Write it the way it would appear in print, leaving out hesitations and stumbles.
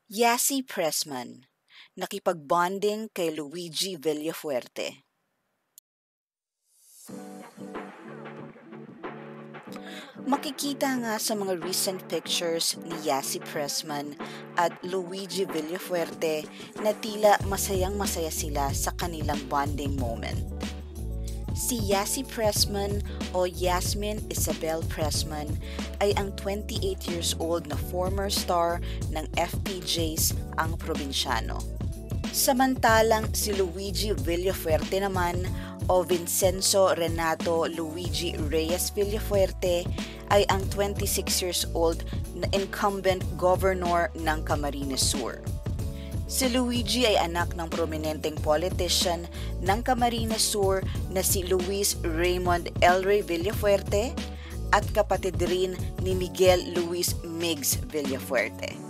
Yasi Pressman, nakipag-bonding kay Luigi Villafuerte. Makikita nga sa mga recent pictures ni Yasi Pressman at Luigi Villafuerte na tila masayang-masaya sila sa kanilang bonding moment. Si Yasi Pressman o Yasmin Isabel Pressman ay ang 28 years old na former star ng FPJs ang probinsyano. Samantalang si Luigi Villafuerte naman o Vincenzo Renato Luigi Reyes Villafuerte ay ang 26 years old na incumbent governor ng Camarines Sur. Si Luigi ay anak ng prominenteng politician ng Camarines Sur na si Luis Raymond El Rey Villafuerte at kapatid rin ni Miguel Luis Migs Villafuerte.